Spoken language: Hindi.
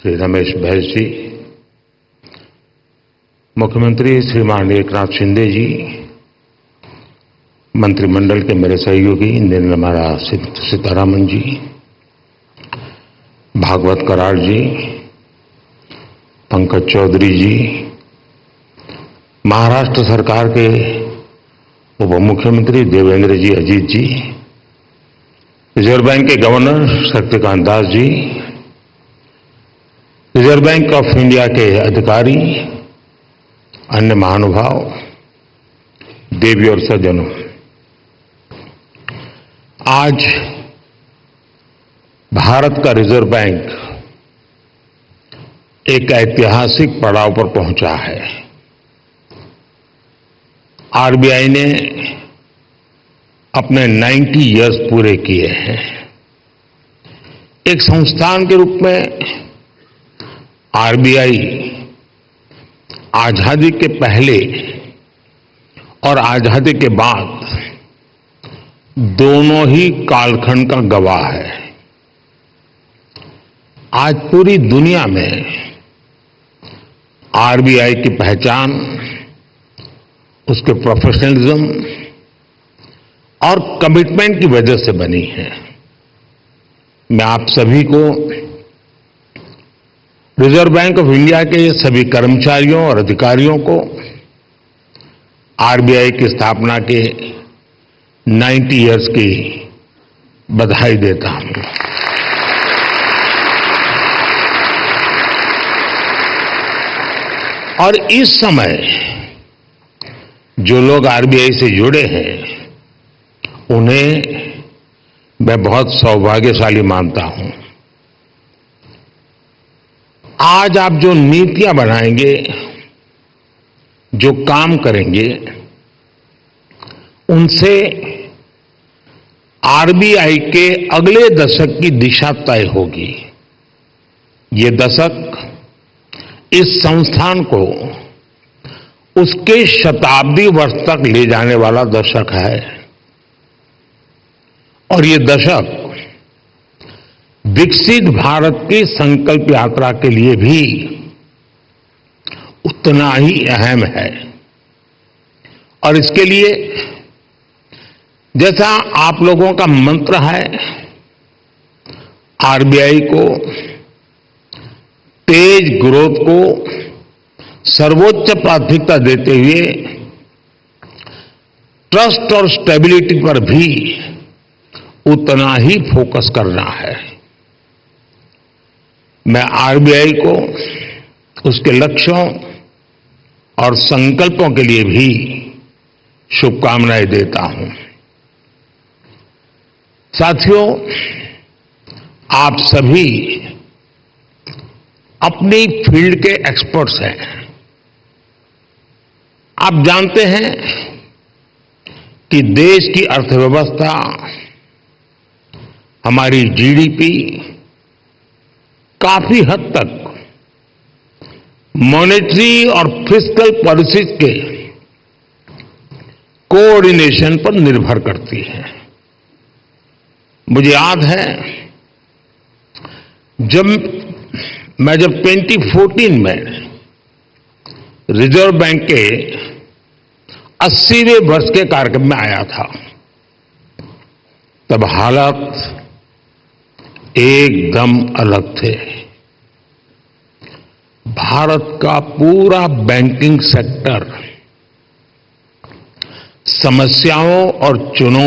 श्री रमेश बैस जी, मुख्यमंत्री श्रीमान एकनाथ शिंदे जी, मंत्रिमंडल के मेरे सहयोगी निर्मला सीतारमण जी, भागवत कराड़ जी, पंकज चौधरी जी, महाराष्ट्र सरकार के उप मुख्यमंत्री देवेंद्र जी अजीत जी, रिजर्व बैंक के governor Shaktikanta Das ji, reserve bank of India के अधिकारी, अन्य महानुभाव, देवी और सज्जनों, आज भारत का रिजर्व बैंक एक ऐतिहासिक पड़ाव पर पहुंचा है। आरबीआई ने अपने 90 इयर्स पूरे किए हैं। एक संस्थान के रूप में आरबीआई आजादी के पहले और आजादी के बाद दोनों ही कालखंड का गवाह है। आज पूरी दुनिया में आरबीआई की पहचान उसके प्रोफेशनलिज्म और कमिटमेंट की वजह से बनी है। मैं आप सभी को रिजर्व बैंक ऑफ इंडिया के सभी कर्मचारियों और अधिकारियों को आरबीआई की स्थापना के 90 इयर्स की बधाई देता हूं। और इस समय जो लोग आरबीआई से जुड़े हैं उन्हें मैं बहुत सौभाग्यशाली मानता हूं। आज आप जो नीतियां बनाएंगे, जो काम करेंगे, उनसे आरबीआई के अगले दशक की दिशा तय होगी। ये दशक इस संस्थान को उसके शताब्दी वर्ष तक ले जाने वाला दशक है और ये दशक विकसित भारत की संकल्प यात्रा के लिए भी उतना ही अहम है। और इसके लिए जैसा आप लोगों का मंत्र है, आरबीआई को तेज ग्रोथ को सर्वोच्च प्राथमिकता देते हुए ट्रस्ट और स्टेबिलिटी पर भी उतना ही फोकस करना है। मैं आरबीआई को उसके लक्ष्यों और संकल्पों के लिए भी शुभकामनाएं देता हूं। साथियों, आप सभी अपनी फील्ड के एक्सपर्ट्स हैं। आप जानते हैं कि देश की अर्थव्यवस्था, हमारी जीडीपी काफी हद तक मॉनेटरी और फिस्कल पॉलिसीज के कोऑर्डिनेशन पर निर्भर करती है। मुझे याद है जब 2014 में रिजर्व बैंक के 80वें वर्ष के कार्यक्रम में आया था, तब हालात एकदम अलग थे। भारत का पूरा बैंकिंग सेक्टर समस्याओं और चुनौतियों